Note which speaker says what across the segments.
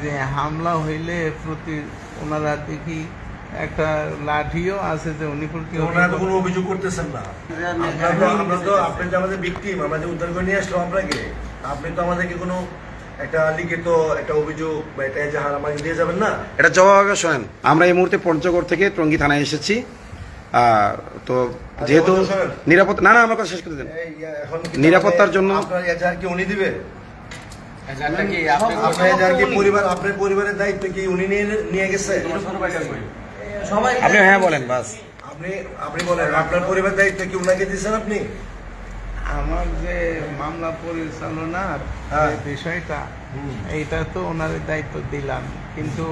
Speaker 1: যে হামলা হইলে প্রতি ওনারা দেখি একটা লাঠিও আছে যে উনি
Speaker 2: ওনারা কোনো অভিযোগ করতেছেন না। আমরা তো আপনি যে আমাদের ভিকটিম, আমরা যে উদ্ধার করে নিয়ে আসলাম আপনাকে, আপনি তো আমাদেরকে কোনো একটা লিখিত একটা অভিযোগ বা এটা এজাহার আমাকে দিয়ে যাবেন না।
Speaker 3: এটা জবাব শোনেন। আমরা এই মুহূর্তে পঞ্চগড় থেকে টঙ্গী থানায় এসেছি। তো যেহেতু নিরাপত্তা না আমার কথা শেষ করে দেন। নিরাপত্তার জন্য
Speaker 2: আপনার এজাহার কি উনি দিবে? আপনার পরিবারের দায়িত্ব কি উনি নিয়ে গেছে?
Speaker 3: আপনি হ্যাঁ বলেন বাস।
Speaker 2: আপনি বলেন আপনার পরিবারের দায়িত্ব কি উনাকে দিচ্ছেন আপনি?
Speaker 1: আমার যে মামলা পরিচালনার বিষয়টা এইটা তো ওনার দায়িত্ব দিলাম, কিন্তু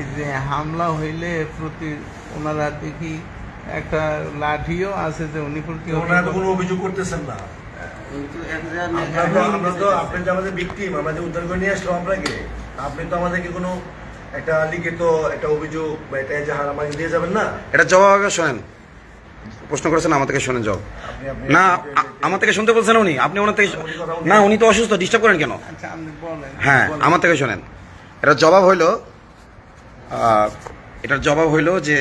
Speaker 1: এই যে হামলা হইলে প্রতি ওনারা দেখি একটা লাঠিও আছে যে উনি
Speaker 2: ওনারা তো কোনো অভিযোগ করতেছেন না। আমরা তো আপনি যে আমাদের ভিকটিম, আমরা যে উদ্ধার করে নিয়ে আসলাম আপনাকে, আপনি তো আমাদেরকে কোনো একটা লিখিত একটা অভিযোগ বা এটা এজাহার আমাকে দিয়ে যাবেন না।
Speaker 3: এটা জবাব শোনেন। প্রশ্ন করেছেন আমার থেকে শোনেন জবাব। না আমার থেকে শুনতে বলছেন উনি, আপনি ওনার থেকে না, উনি তো অসুস্থ, ডিস্টার্ব করেন কেন? হ্যাঁ আমার থেকে শোনেন। এটার জবাব হইলো যে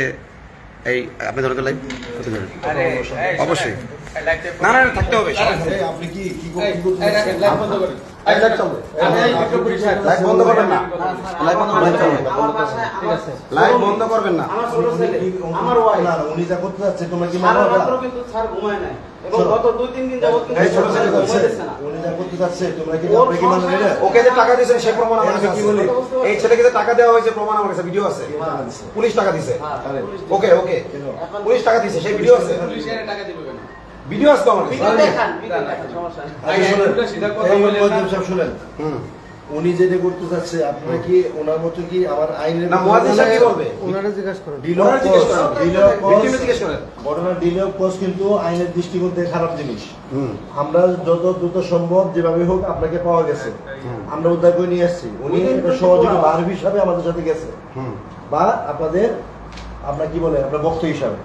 Speaker 3: এই আপনি ধরে তো লাইভ অবশ্যই না না থাকতে হবে।
Speaker 2: আপনি কি
Speaker 3: লাইভ বন্ধ করবেন না, লাইভ বন্ধ করবেন না।
Speaker 2: উনি যা করতে যাচ্ছে তোমরা কি
Speaker 3: ওকে যে টাকা দিয়েছেন সেই প্রমাণ আমার কাছে আছে। এই ছেলেকে যে টাকা দেওয়া হয়েছে প্রমাণ আমার কাছে ভিডিও আছে। পুলিশ টাকা দিয়েছে। ওকে ওকে পুলিশ টাকা দিয়েছে সেই ভিডিও আছে। ভিডিও আছে তো আমার
Speaker 2: শুনেন। উনি যেটা করতে চাচ্ছে আপনারা কি ওনার মতো কি আমার আইনের
Speaker 3: না মুয়াজ্জিন কি করবে?
Speaker 2: ওনারা জিজ্ঞাসা করেন। ডিলে অফ কোর্স কিন্তু আইনের দৃষ্টিকোণ থেকে খারাপ জিনিস। আমরা যত দ্রুত সম্ভব যেভাবে হোক আপনাকে পাওয়া গেছে, আমরা উদ্ধার করে নিয়ে আসছি। উনি সহযোগী বাহক হিসাবে আমাদের সাথে গেছে, বা আপনার কি বলে আপনার বক্তা হিসাবে।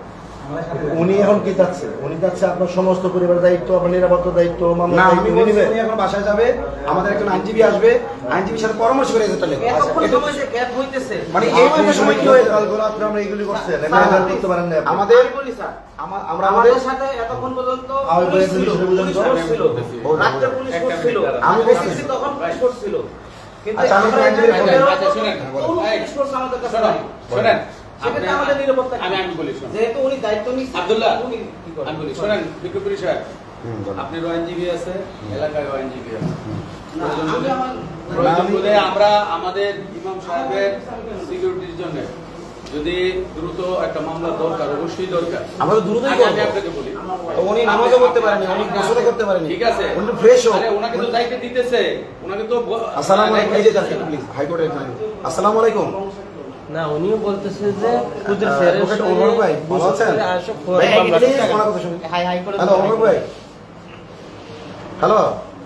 Speaker 2: উনি এখন কি চাচ্ছে? উনি চাচ্ছে আপনার সমস্ত পরিবারের দায়িত্ব, আপনার নিরাপত্তার দায়িত্ব, মামলার দায়িত্ব উনি নেবে।
Speaker 3: উনি এখন বাসায় যাবে, আমাদের একজন আইনজীবী আসবে, আইনজীবীর সাথে পরামর্শ করে যেতে লাগবে। মানে এই মধ্যে সময় কি হয়ে গেল?
Speaker 2: আপনি আমরা এগুলি করছেন, এটা করতে পারেন না।
Speaker 3: আমাদের আমরা আমাদের
Speaker 4: সাথে এতক্ষণ পর্যন্ত
Speaker 2: পুলিশ ছিল,
Speaker 4: রাত্রে পুলিশ ছিল,
Speaker 3: আমি বলছি
Speaker 4: তখন পুলিশ করছিল, কিন্তু
Speaker 3: আচ্ছা আমি আইনজীবীর
Speaker 4: শুনেন সেক্ষেত্রে আমাদের নিরাপত্তা আমি বলি যেহেতু উনি দায়িত্ব নিচ্ছেন আব্দুল্লাহ আমি বলি শুনেন বিক্রমপুরী সাহেব আপনার আইনজীবী আছে, এলাকায় আইনজীবী আছে, আমরা আমাদের ইমাম সাহেবের সিকিউরিটির জন্য যদি দ্রুত একটা মামলা দরকার, অবশ্যই দরকার।
Speaker 3: আমরা তো দ্রুতই
Speaker 4: আমি আপনাকে বলি
Speaker 3: উনি নামাজও করতে পারেনি, উনি গোসলও করতে পারেনি।
Speaker 4: ঠিক আছে
Speaker 3: উনি ফ্রেশ হোক।
Speaker 4: আরে ওনাকে তো দায়িত্ব দিতেছে, ওনাকে তো
Speaker 3: আসসালামু আলাইকুম। এই যে দেখেন প্লিজ হাইকোর্টে আসসালামু আলাইকুম।
Speaker 5: না উনিও বলতেছে যে কুদের ফেরেশ
Speaker 3: ওমর ভাই ভালো আছেন? হ্যালো ওমর ভাই, হ্যালো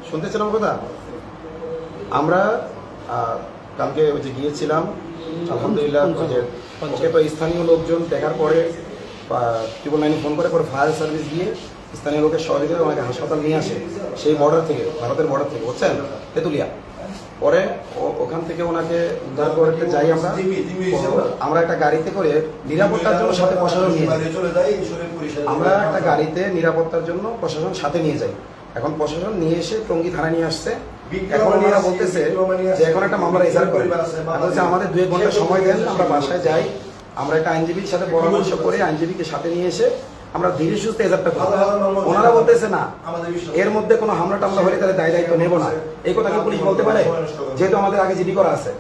Speaker 3: শুনতেছেন আমার কথা? আমরা কালকে ওই যে গিয়েছিলাম, আলহামদুলিল্লাহ ওকে তো স্থানীয় লোকজন দেখার পরে 999 ফোন করে ফায়ার সার্ভিস গিয়ে স্থানীয় লোকের সহযোগিতা ওনাকে হাসপাতাল নিয়ে আসে, সেই বর্ডার থেকে, ভারতের বর্ডার থেকে, বুঝছেন, তেঁতুলিয়া। পরে ওখান থেকে ওনাকে উদ্ধার করতে যাই আমরা একটা গাড়িতে করে নিরাপত্তার জন্য সাথে প্রশাসন নিয়ে যাই। আমরা একটা গাড়িতে নিরাপত্তার জন্য প্রশাসন সাথে নিয়ে যাই। এখন প্রশাসন নিয়ে এসে টঙ্গী থানায় নিয়ে আসছে। এখন ওনারা বলতেছে যে এখন একটা মামলা রেজাল্ট করে আমাদের 2 ঘন্টা সময় দেন, আমরা বাসায় যাই, আমরা একটা আইনজীবীর সাথে পরামর্শ করে আইনজীবীকে সাথে নিয়ে এসে আমরা ধীরে সুস্থে এজারটা করব। ওনারা বলতেছে না এর মধ্যে কোনো হামলা টামলা হলে তাহলে দায়িত্ব নেব না। এই কথা কি পুলিশ বলতে পারে? যেহেতু আমাদের আগে জিডি করা আছে,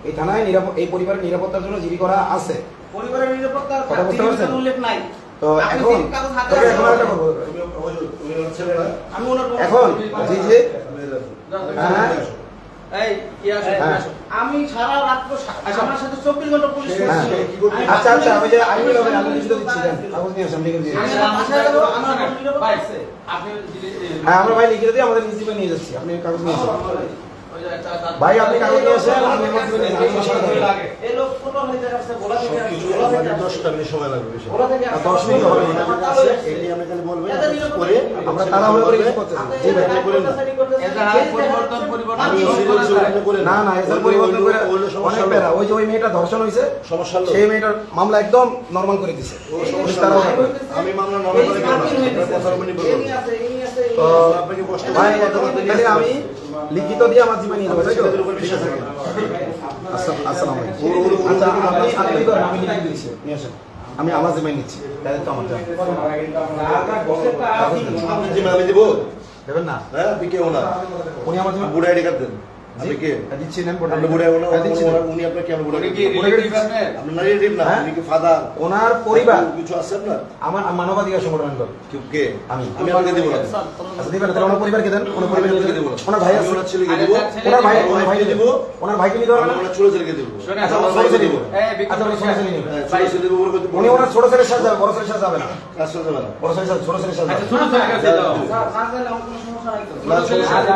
Speaker 3: এই থানায় এই পরিবারের নিরাপত্তার জন্য জিডি করা আছে।
Speaker 4: পরিবারের নিরাপত্তার
Speaker 3: কথা বুঝতে পারছেন?
Speaker 4: উল্লেখ নাই।
Speaker 3: তো এখন এখন জি জি হ্যাঁ
Speaker 4: এই কি আছে? আমি সারা রাত আমার সাথে 24 ঘন্টা পুলিশ করছিল।
Speaker 3: আচ্ছা আচ্ছা আমি যে আইনি লগে আমি লিখিত দিচ্ছি দেন, কাগজ নিয়ে আসেন, লিখে দিচ্ছি। হ্যাঁ আমরা ভাই লিখে দিই, আমাদের নিশ্চিত নিয়ে যাচ্ছি, আপনি কাগজ নিয়ে আসেন ভাই, আপনি কাগজ নিয়ে আসেন।
Speaker 4: এই লোক ফটো হয়ে যাচ্ছে, বলা থেকে
Speaker 2: 10টা মিনিট সময় লাগবে,
Speaker 4: বলা থেকে
Speaker 3: 10 মিনিট হবে না।
Speaker 2: এই আমি খালি বলবো
Speaker 3: আমরা তাড়াহুড়ো করে কিছু করতেছি।
Speaker 4: জি ভাই বলেন
Speaker 2: আমি সিরিয়াল সিরিয়াল করে
Speaker 3: না না এসব পরিবর্তন করে অনেক বেড়া ওই যে ওই মেয়েটা ধর্ষণ হয়েছে
Speaker 2: সমস্যা হলো
Speaker 3: সেই মেয়েটার মামলা একদম নরমাল করে দিছে
Speaker 2: আমি মামলা নরমাল করে কেন কথার উপর নির্ভর করব
Speaker 3: তো
Speaker 2: আপনাকে কষ্ট
Speaker 3: ভাই তাহলে আমি লিখিত দিয়ে আমার জীবন নিয়ে যাবো তাই তো
Speaker 2: সেটার উপর বিশ্বাস রাখেন
Speaker 3: আসসালামু আলাইকুম আচ্ছা আপনি তো আমি লিখে দিয়েছি নিয়ে আসেন আমি আমার জীবন নিচ্ছি তাহলে তো আমার
Speaker 2: আপনি যে আমি দেব
Speaker 3: দেবেন না
Speaker 2: হ্যাঁ আপনি কে ওনা
Speaker 3: উনি আমার জীবন
Speaker 2: বুড়া আইডি কার্ড দেন আপনি কে
Speaker 3: দিচ্ছি নেন
Speaker 2: আপনি বুড়া ওনা
Speaker 3: দিচ্ছি
Speaker 2: উনি আপনার কেমন বুড়া
Speaker 4: উনি কি রিলেটিভ আপনার?
Speaker 2: আপনি না রিলেটিভ না
Speaker 3: হ্যাঁ?
Speaker 2: আপনি কি ফাদার
Speaker 3: ওনার পরিবার
Speaker 2: কিছু আছে আপনার
Speaker 3: আমার মানবাধিকার সংগঠন করে
Speaker 2: কে
Speaker 3: আমি
Speaker 2: আপনাকে দেব না
Speaker 3: আচ্ছা দিবেন তাহলে ওনার পরিবারকে দেন ওনার পরিবারকে দেব ওনার ভাই আছে
Speaker 2: ওনার ছেলেকে দেব
Speaker 3: ওনার ভাইকে দিব ওনার ভাইকে নিতে হবে না
Speaker 2: ওনার ছোট ছেলেকে দেব
Speaker 4: শোনেন,
Speaker 3: আচ্ছা
Speaker 4: আমার
Speaker 3: ছোট ছেলে দিব
Speaker 4: এই বিক্রম
Speaker 3: আচ্ছা ওনার ছোট ছেলে নিবে
Speaker 2: ছোট ছেলে দেব বলে কত
Speaker 3: উনি ওনার ছোট ছেলের সাথে যাবে বড় ছেলের সাথে যাবে না
Speaker 2: কাজ করতে পারে
Speaker 3: বড় ছেলের সাথে ছোট ছেলের সাথে
Speaker 4: আচ্ছা,
Speaker 3: যাবে।
Speaker 4: ছোট ছেলের কাছে দাও।
Speaker 2: না ছোট
Speaker 4: আচ্ছা,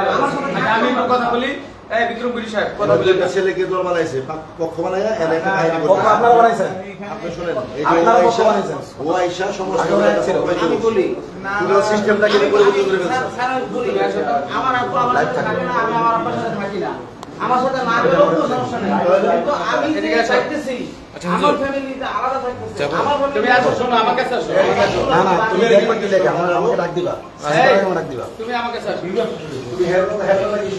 Speaker 4: আমি একটু কথা বলি। এই বিক্রম পুরি সাহেব, কথা বলেন।
Speaker 2: ছেলে ছেলেকে দল বানাইছে পক্ষ বানাইয়া এনে একটা কাহিনী
Speaker 3: পক্ষ
Speaker 2: করতে
Speaker 3: আপনারা বানাইছেন
Speaker 2: আপনি শুনেন এই যে
Speaker 3: আপনারা
Speaker 2: ও
Speaker 3: পক্ষ
Speaker 2: আয়েশা
Speaker 3: বানাইছেন।
Speaker 2: ও আয়েশা সমস্ত
Speaker 3: আগে ওরা ছিল।
Speaker 2: আমি বলি পুরো সিস্টেমটাকে পরিবর্তন করে ফেলছে
Speaker 6: আমার আব্বু আমার সাথে থাকে না, আমি আমার আব্বার সাথে থাকি না। আমার সাথে না গেলেও কোনো সমস্যা নেই। কিন্তু আমি যে
Speaker 4: এদিকে আসো।
Speaker 6: থাকতেছি, আমার ফ্যামিলিতে আলাদা থাকতেছে। আমার
Speaker 4: তুমি আসো, শোনো, আমার কাছে আসো।
Speaker 3: না না তুমি দেখবা কি লেখা আমাকে ডাক দিবা আমাকে ডাক দিবা
Speaker 4: তুমি আমার কাছে আসো।
Speaker 2: তুমি হেল্প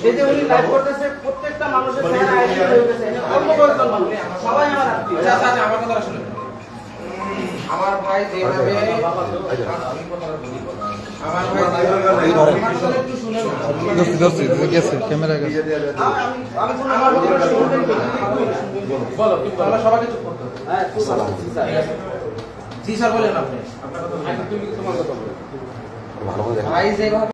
Speaker 6: এই যে উনি লাইভ করতেছে, প্রত্যেকটা মানুষের চেহারা আইডেন্টি হয়ে গেছে। এখানে অল্প কয়েকজন মানুষ, সবাই আমার আত্মীয়।
Speaker 4: আচ্ছা, আচ্ছা, আমার কথা শুনুন।
Speaker 6: আমার ভাই যেভাবে আমার ভাই আমার সাথে একটু শুনে না। আমার কথা শুনবেন কি?
Speaker 4: বলো, কি বলো? সবাইকে চুপ করতে হবে।
Speaker 6: হ্যাঁ, চুপ করো। জি স্যার বলেন আপনি।
Speaker 4: আচ্ছা, তুমি তোমার কথা বলো।
Speaker 3: ভালো করে
Speaker 6: ভাই যেভাবে